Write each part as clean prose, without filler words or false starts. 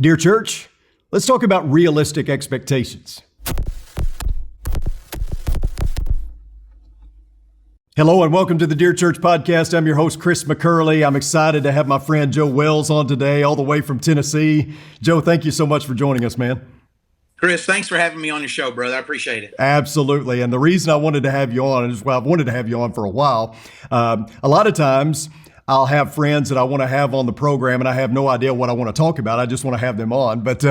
Dear church, let's talk about realistic expectations. Hello and welcome to the Dear Church podcast. I'm your host, Chris McCurley. I'm excited to have my friend Joe Wells on today, all the way from Tennessee. Joe, thank you so much for joining us, man. Chris, thanks for having me on your show, brother. I appreciate it. Absolutely. And the reason I wanted to have you on is, well, I've wanted to have you on for a while. A lot of times I'll have friends that I want to have on the program and I have no idea what I want to talk about. I just want to have them on. But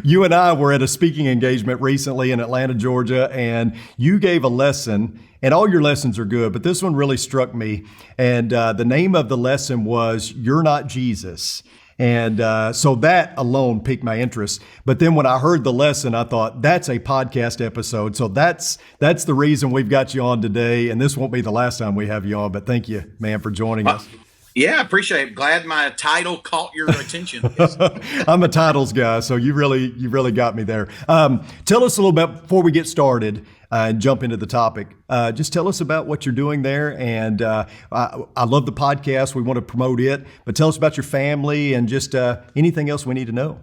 you and I were at a speaking engagement recently in Atlanta, Georgia, and you gave a lesson, and all your lessons are good, but this one really struck me. And the name of the lesson was, "You're Not Jesus." And so that alone piqued my interest. But then when I heard the lesson, I thought, that's a podcast episode. So that's the reason we've got you on today. And this won't be the last time we have you on, but thank you, man, for joining us. Yeah, I appreciate it. Glad my title caught your attention. I'm a titles guy, so you really got me there. Tell us a little bit before we get started and jump into the topic. Just tell us about what you're doing there. And I love the podcast. We want to promote it. But tell us about your family and just anything else we need to know.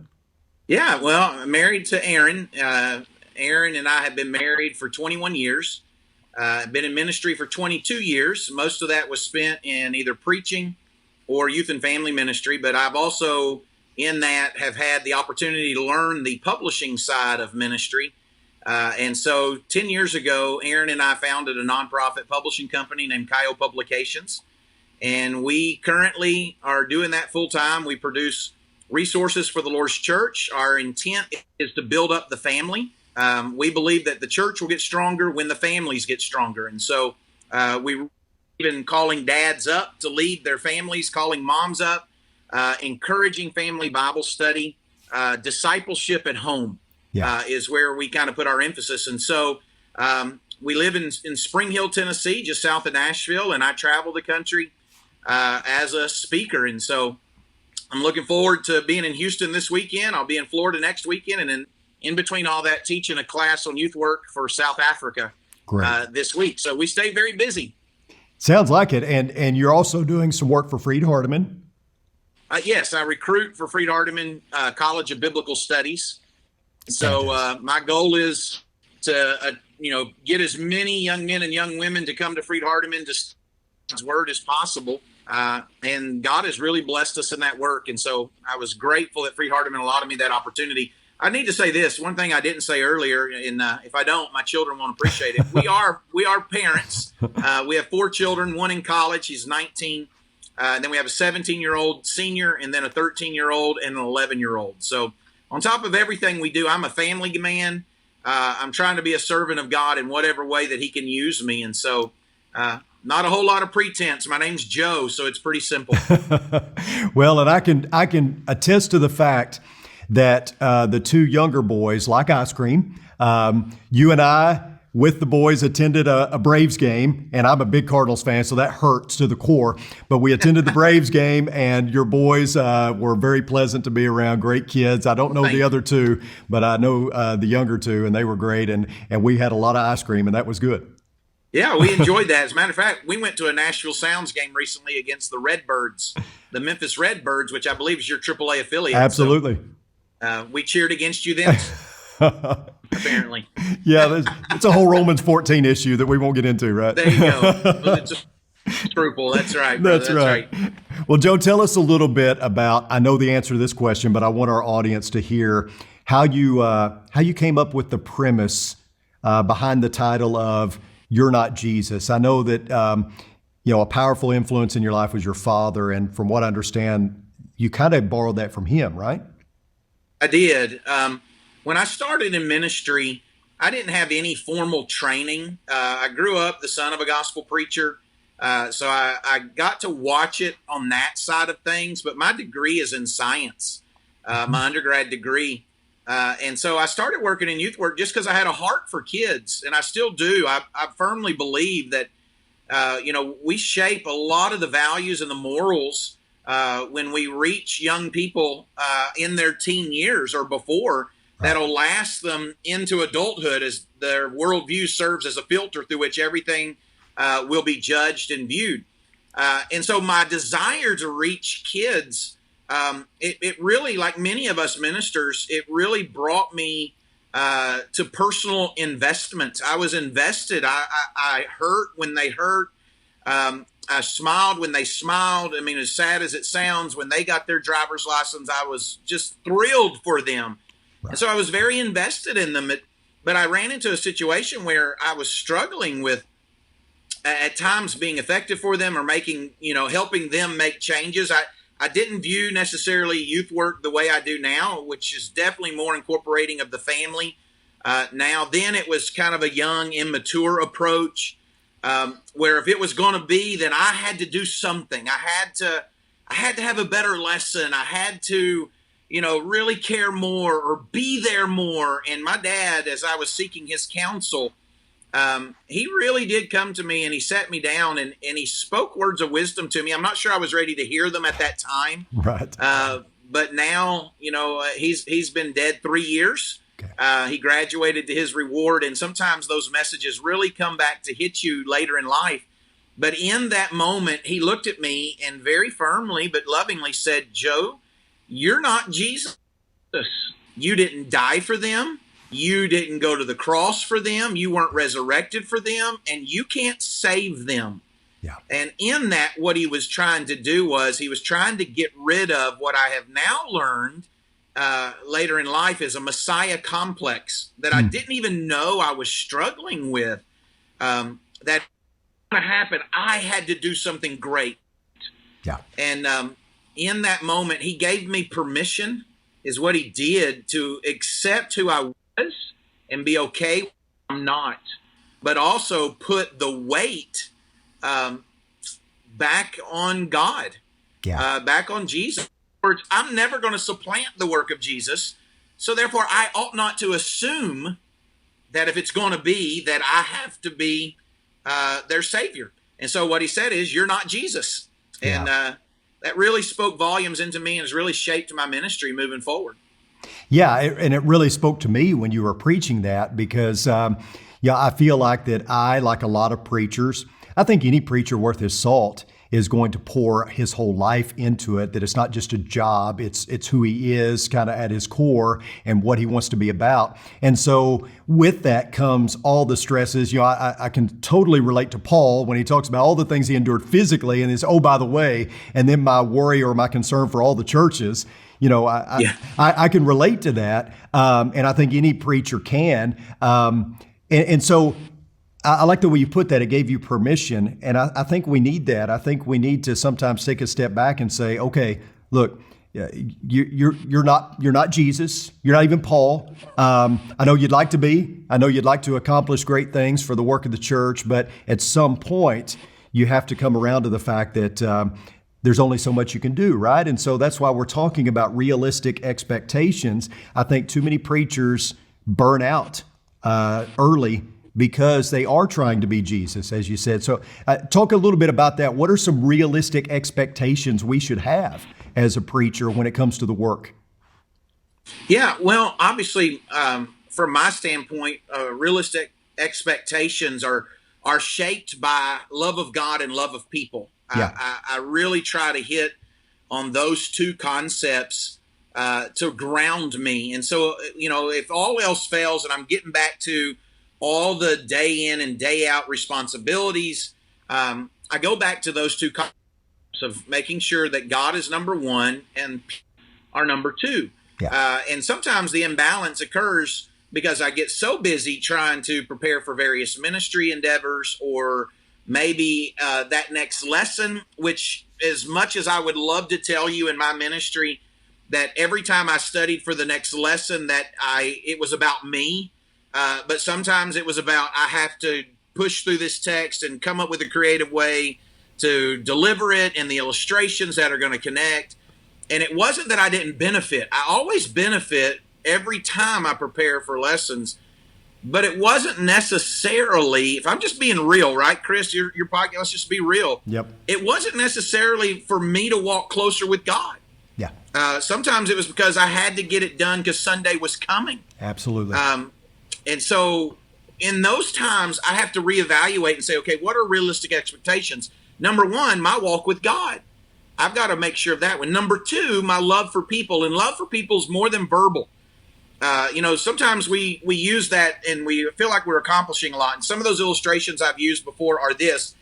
Yeah, well, I'm married to Erin. Erin and I have been married for 21 years. I've been in ministry for 22 years. Most of that was spent in either preaching or youth and family ministry. But I've also, in that, have had the opportunity to learn the publishing side of ministry. And so 10 years ago, Erin and I founded a nonprofit publishing company named Kyo Publications. And we currently are doing that full time. We produce resources for the Lord's church. Our intent is to build up the family. We believe that the church will get stronger when the families get stronger. And so we've been calling dads up to lead their families, calling moms up, encouraging family Bible study, discipleship at home. Is where we kind of put our emphasis. And so we live in Spring Hill, Tennessee, just south of Nashville, and I travel the country as a speaker. And so I'm looking forward to being in Houston this weekend. I'll be in Florida next weekend, and then in between all that, teaching a class on youth work for South Africa this week. So we stay very busy. Sounds like it. And you're also doing some work for Freed Hardeman. Yes, I recruit for Freed Hardeman College of Biblical Studies. So my goal is to, get as many young men and young women to come to Freed Hardeman to study God's word as possible. And God has really blessed us in that work. And so I was grateful that Freed Hardeman allotted me that opportunity. I need to say this, one thing I didn't say earlier, and if I don't, my children won't appreciate it. We are parents. We have 4 children, one in college, he's 19. And then we have a 17-year-old senior, and then a 13-year-old and an 11-year-old. So on top of everything we do, I'm a family man. I'm trying to be a servant of God in whatever way that he can use me. And so not a whole lot of pretense. My name's Joe, so it's pretty simple. Well, and I can attest to the fact that the 2 younger boys like ice cream. You and I, with the boys, attended a Braves game, and I'm a big Cardinals fan, so that hurts to the core. But we attended the Braves game, and your boys were very pleasant to be around, great kids. I don't know the other 2, but I know the younger 2, and they were great, and we had a lot of ice cream, and that was good. Yeah, we enjoyed that. As a matter of fact, we went to a Nashville Sounds game recently against the Redbirds, the Memphis Redbirds, which I believe is your AAA affiliate. Absolutely. So, we cheered against you then. Apparently. Yeah, it's a whole Romans 14 issue that we won't get into, right? There you go. Well, it's a scruple. That's right. That's right. Well, Joe, tell us a little bit about, I know the answer to this question, but I want our audience to hear how you came up with the premise behind the title of You're Not Jesus. I know that, a powerful influence in your life was your father. And from what I understand, you kind of borrowed that from him, right? I did. When I started in ministry, I didn't have any formal training. I grew up the son of a gospel preacher, so I got to watch it on that side of things. But my degree is in science, my undergrad degree. And so I started working in youth work just because I had a heart for kids, and I still do. I firmly believe that, we shape a lot of the values and the morals when we reach young people in their teen years or before. That'll last them into adulthood as their worldview serves as a filter through which everything will be judged and viewed. And so my desire to reach kids it really, like many of us ministers, it really brought me to personal investments. I was invested. I hurt when they hurt. I smiled when they smiled. I mean, as sad as it sounds, when they got their driver's license, I was just thrilled for them. Right. And so I was very invested in them. But I ran into a situation where I was struggling with, at times, being effective for them or helping them make changes. I didn't view necessarily youth work the way I do now, which is definitely more incorporating of the family now. Then it was kind of a young, immature approach where if it was going to be, then I had to do something. I had to have a better lesson. I had to, really care more or be there more. And my dad, as I was seeking his counsel, he really did come to me and he sat me down and he spoke words of wisdom to me. I'm not sure I was ready to hear them at that time. Right. But now, he's been dead 3 years. Okay. He graduated to his reward. And sometimes those messages really come back to hit you later in life. But in that moment, he looked at me and very firmly but lovingly said, "Joe, you're not Jesus. You didn't die for them. You didn't go to the cross for them. You weren't resurrected for them, and you can't save them." Yeah. And in that, what he was trying to do was he was trying to get rid of what I have now learned later in life is a Messiah complex that I didn't even know I was struggling with. That happen, I had to do something great. Yeah. And in that moment, he gave me permission, is what he did, to accept who I was and be okay when I'm not, but also put the weight back on God, back on Jesus. I'm never going to supplant the work of Jesus, so therefore I ought not to assume that if it's going to be that I have to be their Savior. And so what he said is, "You're not Jesus." And that really spoke volumes into me and has really shaped my ministry moving forward. Yeah, and it really spoke to me when you were preaching that because, I feel like that like a lot of preachers, I think any preacher worth his salt is going to pour his whole life into it, that it's not just a job, it's who he is kind of at his core and what he wants to be about. And so with that comes all the stresses. I can totally relate to Paul when he talks about all the things he endured physically and is, oh, by the way, and then my worry or my concern for all the churches. I can relate to that, and I think any preacher can. And so I like the way you put that. It gave you permission, and I think we need that. I think we need to sometimes take a step back and say, okay, look, you're not Jesus. You're not even Paul. I know you'd like to be. I know you'd like to accomplish great things for the work of the church, but at some point, you have to come around to the fact that there's only so much you can do, right? And so that's why we're talking about realistic expectations. I think too many preachers burn out early because they are trying to be Jesus, as you said. So talk a little bit about that. What are some realistic expectations we should have as a preacher when it comes to the work? Yeah, well, obviously, from my standpoint, realistic expectations are shaped by love of God and love of people. Yeah. I really try to hit on those two concepts to ground me. And so, if all else fails and I'm getting back to all the day in and day out responsibilities, I go back to those two concepts of making sure that God is number one and are number two. Yeah. And sometimes the imbalance occurs because I get so busy trying to prepare for various ministry endeavors or maybe that next lesson, which as much as I would love to tell you in my ministry that every time I studied for the next lesson that it was about me, but sometimes it was about I have to push through this text and come up with a creative way to deliver it and the illustrations that are going to connect. And it wasn't that I didn't benefit. I always benefit every time I prepare for lessons. But it wasn't necessarily, if I'm just being real, right, Chris, your podcast, let's just be real. Yep. It wasn't necessarily for me to walk closer with God. Yeah. Sometimes it was because I had to get it done because Sunday was coming. Absolutely. And so in those times, I have to reevaluate and say, okay, what are realistic expectations? Number one, my walk with God. I've got to make sure of that one. Number two, my love for people, and love for people is more than verbal. Sometimes we use that and we feel like we're accomplishing a lot. And some of those illustrations I've used before are this.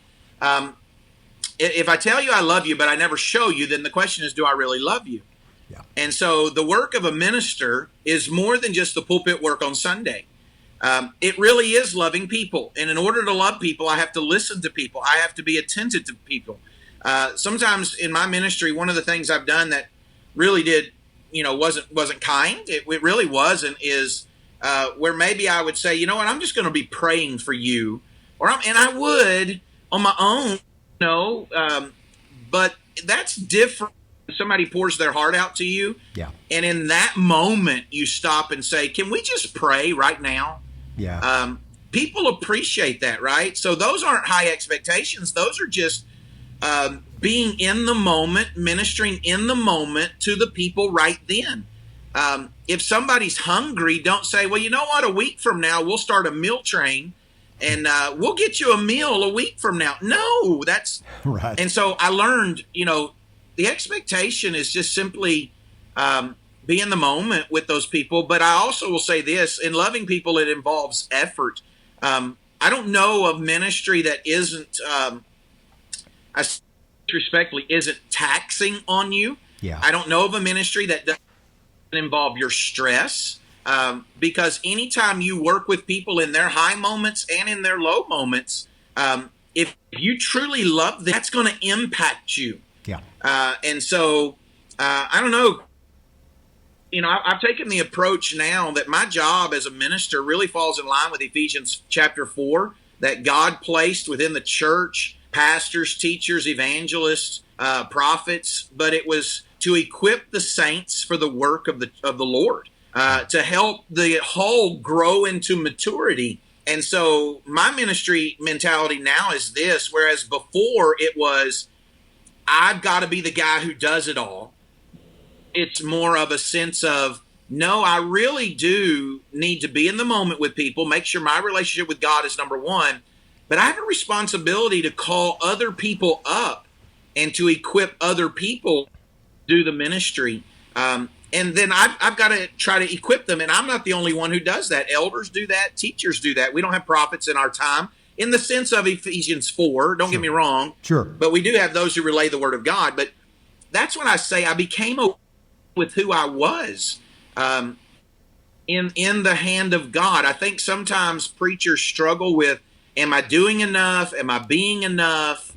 If I tell you I love you, but I never show you, then the question is, do I really love you? Yeah. And so the work of a minister is more than just the pulpit work on Sunday. It really is loving people. And in order to love people, I have to listen to people. I have to be attentive to people. Sometimes in my ministry, one of the things I've done that really wasn't kind. It really wasn't, is where maybe I would say, you know what, I'm just going to be praying for you. And I would on my own, but that's different. Somebody pours their heart out to you. Yeah. And in that moment, you stop and say, can we just pray right now? Yeah. People appreciate that, right? So those aren't high expectations. Those are just being in the moment, ministering in the moment to the people right then. If somebody's hungry, don't say, well, you know what, a week from now, we'll start a meal train and we'll get you a meal a week from now. No, that's right. And so I learned, the expectation is just simply be in the moment with those people. But I also will say this, in loving people, it involves effort. I don't know of ministry that isn't, I respectfully, isn't taxing on you. Yeah. I don't know of a ministry that doesn't involve your stress, because anytime you work with people in their high moments and in their low moments, if you truly love them, that's going to impact you. Yeah. And so I don't know. I've taken the approach now that my job as a minister really falls in line with Ephesians chapter 4, that God placed within the church pastors, teachers, evangelists, prophets, but it was to equip the saints for the work of the Lord, to help the whole grow into maturity. And so my ministry mentality now is this, whereas before it was, I've got to be the guy who does it all. It's more of a sense of, no, I really do need to be in the moment with people, make sure my relationship with God is number one, but I have a responsibility to call other people up and to equip other people to do the ministry. And then I've got to try to equip them. And I'm not the only one who does that. Elders do that. Teachers do that. We don't have prophets in our time in the sense of Ephesians 4. Don't get me wrong. Sure. But we do have those who relay the word of God. But that's when I say I became okay with who I was in the hand of God. I think sometimes preachers struggle with, am I doing enough? Am I being enough?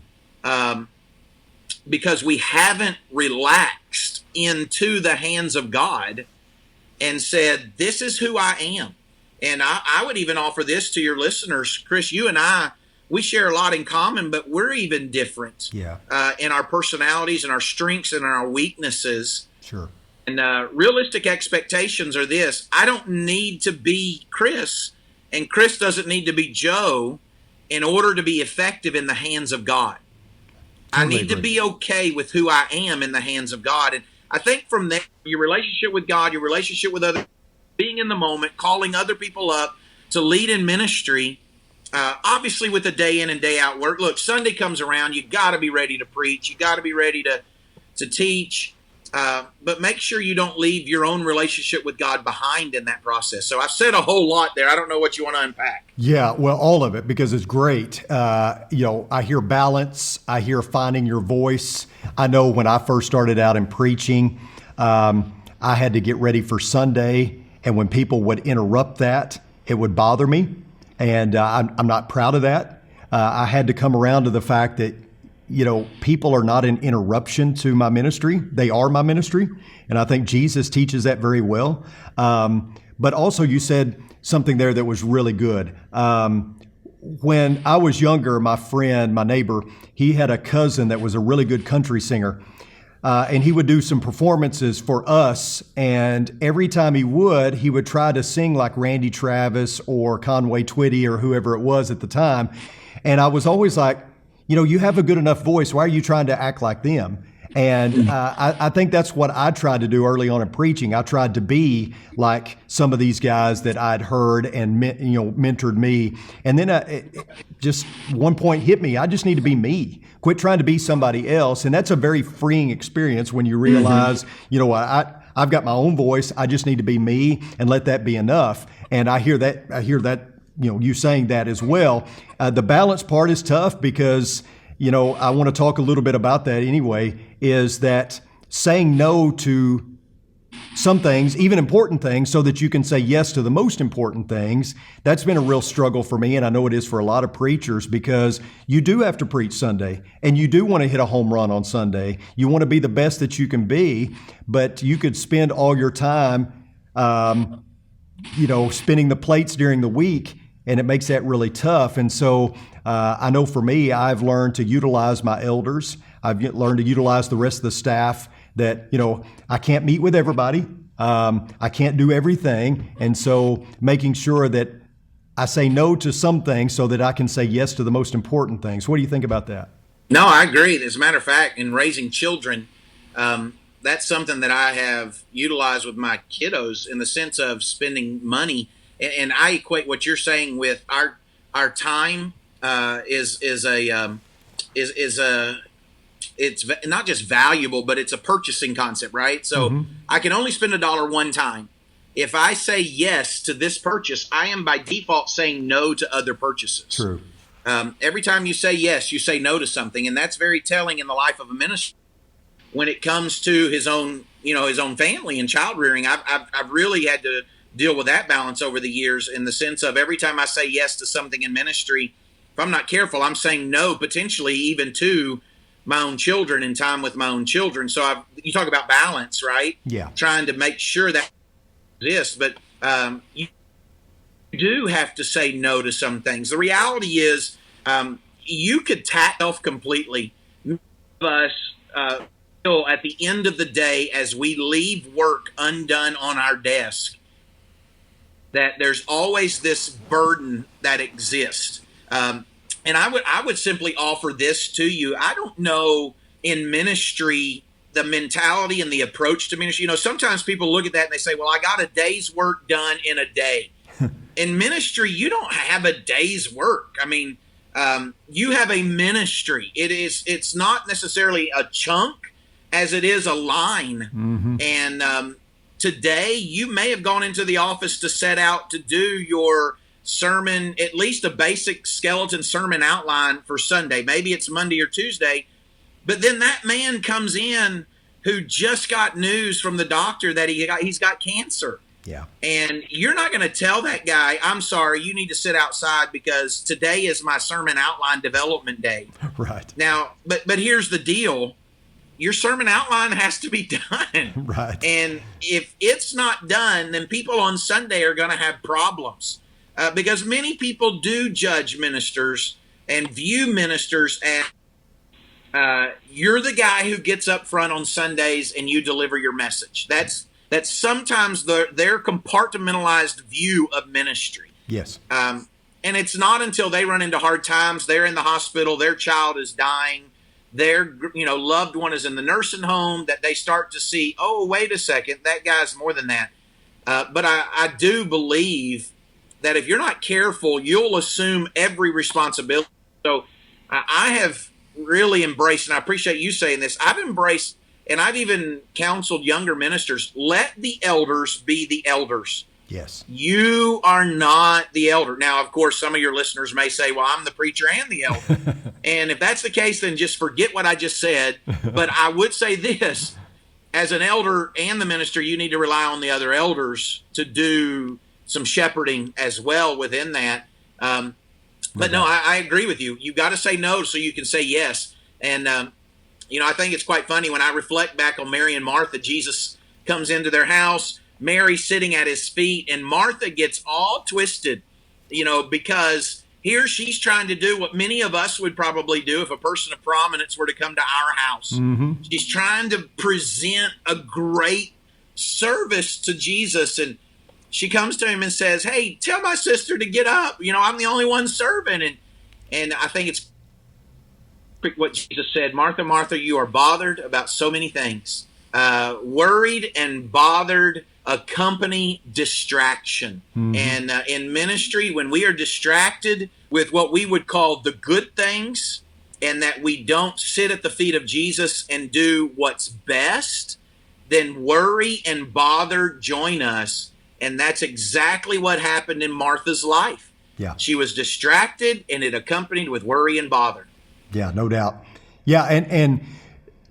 Because we haven't relaxed into the hands of God and said, this is who I am. And I would even offer this to your listeners. Chris, you and I, we share a lot in common, but we're even different in our personalities and our strengths and our weaknesses. Sure. And realistic expectations are this. I don't need to be Chris, and Chris doesn't need to be Joe in order to be effective in the hands of God. Totally I need to be okay with who I am in the hands of God. And I think from there, your relationship with God, your relationship with others, being in the moment, calling other people up to lead in ministry, obviously with the day in and day out work. Look, Sunday comes around, you got to be ready to preach. You got to be ready to teach. But make sure you don't leave your own relationship with God behind in that process. So I've said a whole lot there. I don't know what you want to unpack. Yeah, well, all of it, because it's great. I hear balance. I hear finding your voice. I know when I first started out in preaching, I had to get ready for Sunday. And when people would interrupt that, it would bother me. And I'm not proud of that. I had to come around to the fact that people are not an interruption to my ministry. They are my ministry. And I think Jesus teaches that very well. But also you said something there that was really good. When I was younger, my friend, my neighbor, he had a cousin that was a really good country singer. And he would do some performances for us. And every time he would try to sing like Randy Travis or Conway Twitty or whoever it was at the time. And I was always like, you have a good enough voice. Why are you trying to act like them? And I think that's what I tried to do early on in preaching. I tried to be like some of these guys that I'd heard and mentored me. And then just one point hit me. I just need to be me. Quit trying to be somebody else. And that's a very freeing experience when you realize, I've got my own voice. I just need to be me and let that be enough. And I hear that, you saying that as well. The balance part is tough because, I want to talk a little bit about that anyway, is that saying no to some things, even important things, so that you can say yes to the most important things. That's been a real struggle for me, and I know it is for a lot of preachers, because you do have to preach Sunday, and you do want to hit a home run on Sunday. You want to be the best that you can be, but you could spend all your time, spinning the plates during the week, and it makes that really tough. And so I know for me, I've learned to utilize my elders. I've learned to utilize the rest of the staff. That, I can't meet with everybody. I can't do everything. And so making sure that I say no to some things so that I can say yes to the most important things. What do you think about that? No, I agree. As a matter of fact, in raising children, that's something that I have utilized with my kiddos in the sense of spending money. And I equate what you're saying with our time it's not just valuable, but it's a purchasing concept, right? So I can only spend $1 one time. If I say yes to this purchase, I am by default saying no to other purchases. True. Every time you say yes, you say no to something, and that's very telling in the life of a minister when it comes to his own family and child rearing. I've really had to deal with that balance over the years, in the sense of every time I say yes to something in ministry, if I'm not careful, I'm saying no potentially even to my own children and time with my own children. So you talk about balance, right? Yeah. Trying to make sure that exists, but you do have to say no to some things. The reality is you could tack off completely. Us at the end of the day, as we leave work undone on our desk, that there's always this burden that exists. And I would simply offer this to you. I don't know in ministry, the mentality and the approach to ministry. Sometimes people look at that and they say, well, I got a day's work done in a day. In ministry, you don't have a day's work. I mean, you have a ministry. It's not necessarily a chunk as it is a line. Mm-hmm. And today you may have gone into the office to set out to do your sermon, at least a basic skeleton sermon outline for Sunday. Maybe it's Monday or Tuesday, but then that man comes in who just got news from the doctor that he's got cancer. Yeah. And you're not going to tell that guy, I'm sorry, you need to sit outside because today is my sermon outline development day. Right. Now, but here's the deal. Your sermon outline has to be done. Right. And if it's not done, then people on Sunday are going to have problems. Because many people do judge ministers and view ministers as you're the guy who gets up front on Sundays and you deliver your message. That's sometimes their compartmentalized view of ministry. Yes. And it's not until they run into hard times, they're in the hospital, their child is dying, their loved one is in the nursing home, that they start to see, oh, wait a second, that guy's more than that. But I do believe that if you're not careful, you'll assume every responsibility. So I have really embraced, and I appreciate you saying this, I've embraced, and I've even counseled younger ministers, let the elders be the elders. Yes. You are not the elder. Now, of course, some of your listeners may say, well, I'm the preacher and the elder. And if that's the case, then just forget what I just said. But I would say this, as an elder and the minister, you need to rely on the other elders to do some shepherding as well within that. But no, I agree with you. You've got to say no so you can say yes. And, I think it's quite funny when I reflect back on Mary and Martha. Jesus comes into their house, Mary sitting at his feet, and Martha gets all twisted, because here she's trying to do what many of us would probably do if a person of prominence were to come to our house. Mm-hmm. She's trying to present a great service to Jesus, and she comes to him and says, hey, tell my sister to get up. I'm the only one serving. And I think it's what Jesus said, Martha, Martha, you are bothered about so many things. Worried and bothered accompany distraction. Mm-hmm. And in ministry, when we are distracted with what we would call the good things, and that we don't sit at the feet of Jesus and do what's best, then worry and bother join us. And that's exactly what happened in Martha's life. Yeah. She was distracted, and it accompanied with worry and bother. Yeah, no doubt. Yeah, and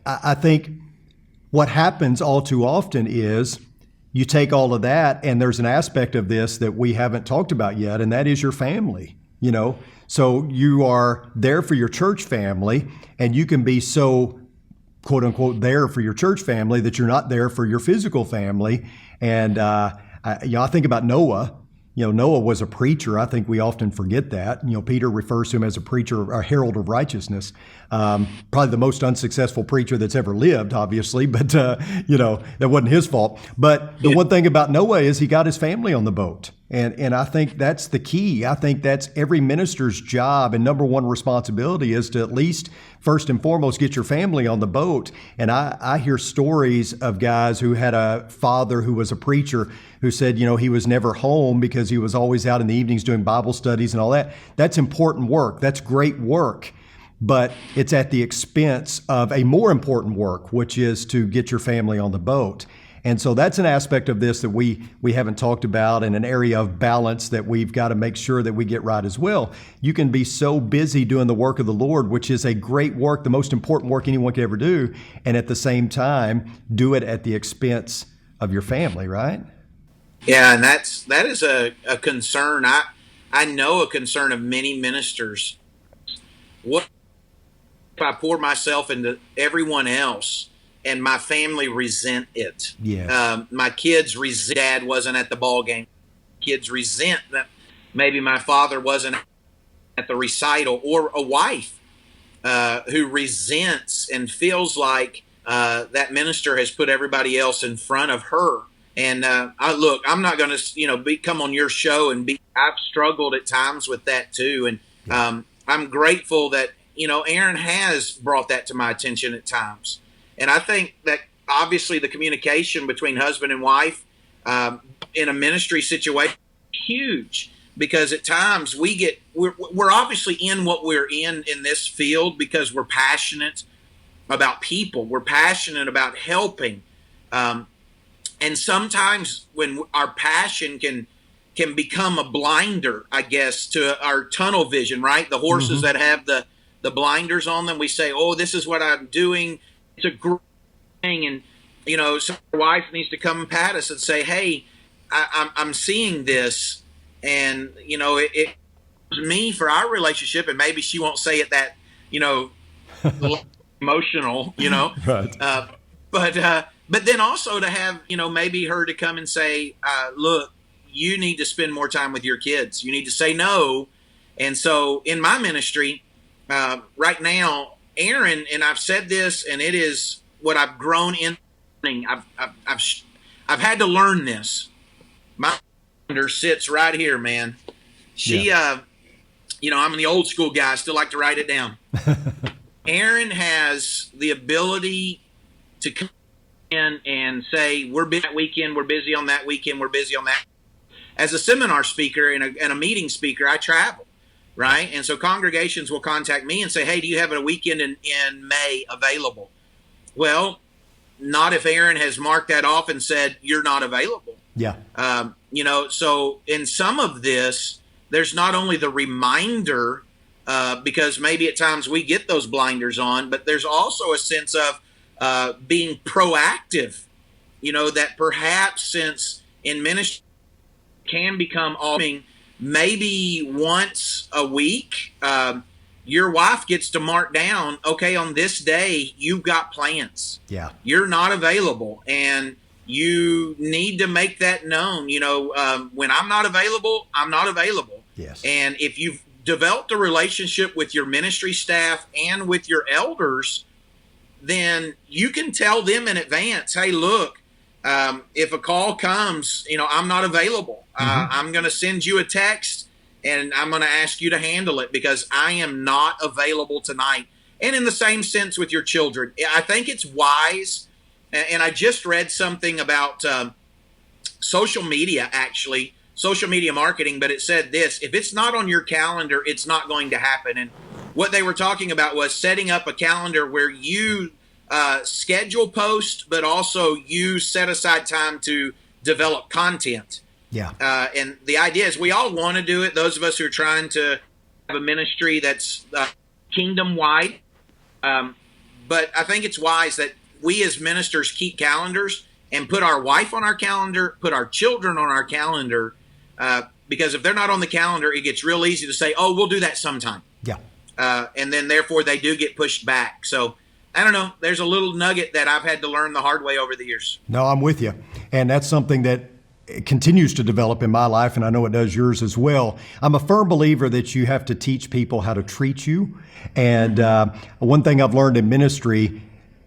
I think what happens all too often is you take all of that, and there's an aspect of this that we haven't talked about yet, and that is your family, you know. So you are there for your church family, and you can be so, quote unquote, there for your church family that you're not there for your physical family. And I think about Noah. You know, Noah was a preacher. I think we often forget that. You know, Peter refers to him as a preacher, a herald of righteousness. Probably the most unsuccessful preacher that's ever lived, obviously, but, you know, that wasn't his fault. But the one thing about Noah is he got his family on the boat. And I think that's the key. I think that's every minister's job and number one responsibility is to at least, first and foremost, get your family on the boat. And I hear stories of guys who had a father who was a preacher who said, you know, he was never home because he was always out in the evenings doing Bible studies and all that. That's important work. That's great work. But it's at the expense of a more important work, which is to get your family on the boat. And so that's an aspect of this that we haven't talked about, and an area of balance that we've got to make sure that we get right as well. You can be so busy doing the work of the Lord, which is a great work, the most important work anyone could ever do, and at the same time, do it at the expense of your family, right? Yeah, and that is a concern. I know a concern of many ministers. What if I pour myself into everyone else and my family resent it? Yes. My kids resent Dad wasn't at the ball game. Kids resent that maybe my father wasn't at the recital, or a wife who resents and feels like that minister has put everybody else in front of her. And I'm not going to, come on your show and I've struggled at times with that too. And I'm grateful that, Aaron has brought that to my attention at times. And I think that obviously the communication between husband and wife in a ministry situation is huge, because at times we're obviously in what we're in this field because we're passionate about people. We're passionate about helping. And sometimes when our passion can become a blinder, I guess, to our tunnel vision, right? The horses that have the blinders on them, we say, oh, this is what I'm doing. It's a great thing. And, so our wife needs to come and pat us and say, hey, I'm seeing this. And, it me for our relationship, and maybe she won't say it that, emotional, Right. But then also to have, maybe her to come and say, look, you need to spend more time with your kids. You need to say no. And so in my ministry, right now, Aaron, and I've said this, and it is what I've grown in. I've had to learn this. My calendar sits right here, man. She, I'm the old school guy. I still like to write it down. Aaron has the ability to come in and say, we're busy that weekend, we're busy on that weekend, we're busy on that. As a seminar speaker and a meeting speaker, I travel, right? And so congregations will contact me and say, hey, do you have a weekend in May available? Well, not if Aaron has marked that off and said, you're not available. Yeah. So in some of this, there's not only the reminder, because maybe at times we get those blinders on, but there's also a sense of being proactive, that perhaps since in ministry can become maybe once a week, your wife gets to mark down, okay, on this day, you've got plans. Yeah. You're not available, and you need to make that known. When I'm not available, I'm not available. Yes. And if you've developed a relationship with your ministry staff and with your elders, then you can tell them in advance, hey, look, if a call comes, I'm not available. I'm going to send you a text, and I'm going to ask you to handle it because I am not available tonight. and in the same sense with your children. I think it's wise. And I just read something about social media, actually, social media marketing, but it said this: if it's not on your calendar, it's not going to happen. And what they were talking about was setting up a calendar where you schedule posts, but also you set aside time to develop content. Yeah. And the idea is we all want to do it. Those of us who are trying to have a ministry that's kingdom wide. But I think it's wise that we as ministers keep calendars and put our wife on our calendar, put our children on our calendar, because if they're not on the calendar, it gets real easy to say, oh, we'll do that sometime. Yeah. And then therefore they do get pushed back. So I don't know. There's a little nugget that I've had to learn the hard way over the years. No, I'm with you. And that's something that continues to develop in my life, and I know it does yours as well. I'm a firm believer that you have to teach people how to treat you. And one thing I've learned in ministry,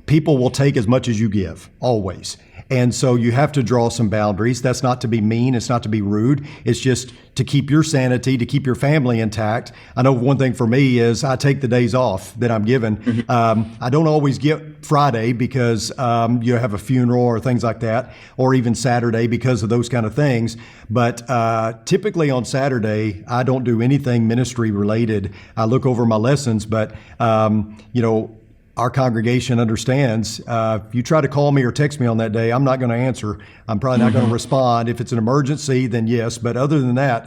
people will take as much as you give, always. And so you have to draw some boundaries. That's not to be mean. It's not to be rude. It's just to keep your sanity, to keep your family intact. I know one thing for me is I take the days off that I'm given. I don't always get Friday because you have a funeral or things like that, or even Saturday because of those kind of things. But typically on Saturday, I don't do anything ministry related. I look over my lessons, but our congregation understands. If you try to call me or text me on that day, I'm not going to answer. I'm probably not going to respond. If it's an emergency, then yes. But other than that,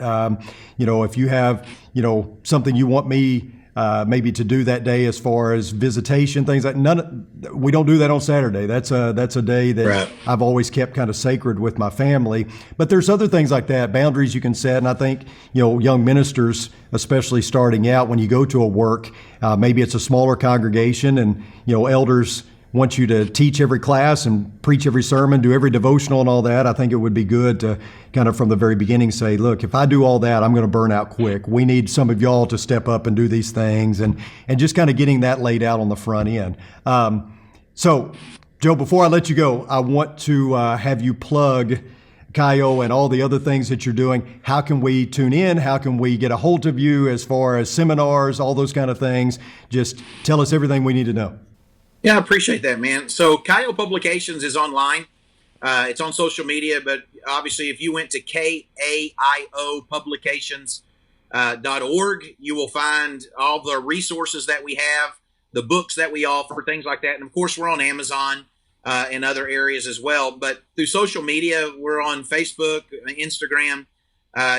if you have, something you want me maybe to do that day as far as visitation, things like we don't do that on Saturday. That's a day that Right. I've always kept kind of sacred with my family. But there's other things like that, boundaries you can set. And I think, young ministers, especially starting out, when you go to a work, maybe it's a smaller congregation and, elders want you to teach every class and preach every sermon, do every devotional and all that. I think it would be good to kind of from the very beginning say, look, if I do all that, I'm going to burn out quick. We need some of y'all to step up and do these things, and just kind of getting that laid out on the front end. So, Joe, before I let you go, I want to have you plug Kayo and all the other things that you're doing. How can we tune in? How can we get a hold of you as far as seminars, all those kind of things? Just tell us everything we need to know. Yeah, I appreciate that, man. So Kayo Publications is online. It's on social media, but obviously if you went to KAIOpublications.org, you will find all the resources that we have, the books that we offer, things like that. And of course, we're on Amazon and other areas as well. But through social media, we're on Facebook, Instagram.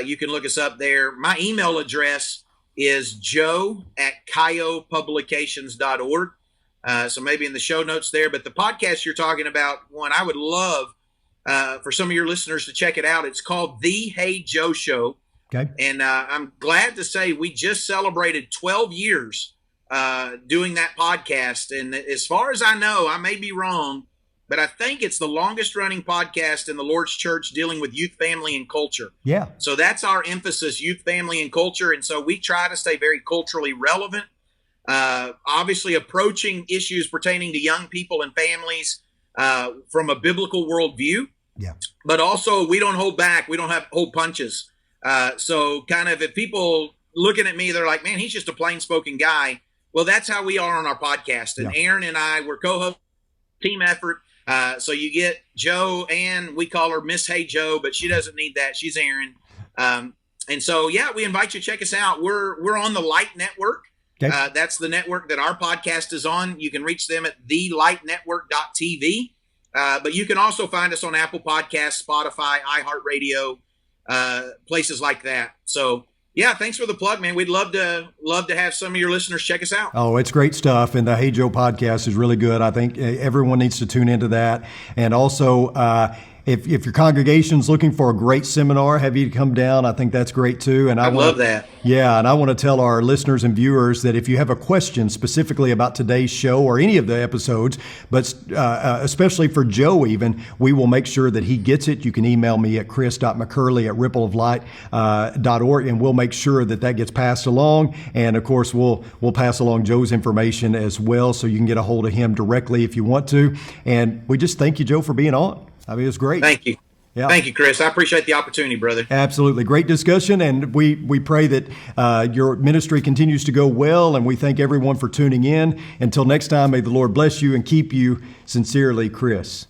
You can look us up there. My email address is joe@kayopublications.org. So maybe in the show notes there, but the podcast you're talking about, one, I would love for some of your listeners to check it out. It's called The Hey Joe Show. Okay. And I'm glad to say we just celebrated 12 years doing that podcast. And as far as I know, I may be wrong, but I think it's the longest running podcast in the Lord's Church dealing with youth, family, and culture. Yeah. So that's our emphasis, youth, family, and culture. And so we try to stay very culturally relevant. Obviously approaching issues pertaining to young people and families from a biblical worldview. Yeah. But also we don't hold back. We don't hold punches. So kind of if people looking at me, they're like, man, he's just a plain spoken guy. Well, that's how we are on our podcast. And Yeah. Aaron and I were co-host, team effort. So you get Joe, and we call her Miss Hey Joe, but she doesn't need that. She's Aaron. And so, yeah, we invite you to check us out. We're on the Light Network. Okay. That's the network that our podcast is on. You can reach them at thelightnetwork.tv. But you can also find us on Apple Podcasts, Spotify, iHeartRadio, places like that. So, yeah, thanks for the plug, man. We'd love to have some of your listeners check us out. Oh, it's great stuff. And the Hey Joe podcast is really good. I think everyone needs to tune into that. And also, if your congregation's looking for a great seminar, have you come down. I think that's great too. And I love that. Yeah, and I want to tell our listeners and viewers that if you have a question specifically about today's show or any of the episodes, but especially for Joe even, we will make sure that he gets it. You can email me at chris.mccurley@rippleoflight.org, and we'll make sure that gets passed along. And of course, we'll pass along Joe's information as well, so you can get a hold of him directly if you want to. And we just thank you, Joe, for being on. I mean, it's great. Thank you. Yeah. Thank you, Chris. I appreciate the opportunity, brother. Absolutely. Great discussion. And we pray that your ministry continues to go well. And we thank everyone for tuning in. Until next time, may the Lord bless you and keep you. Sincerely, Chris.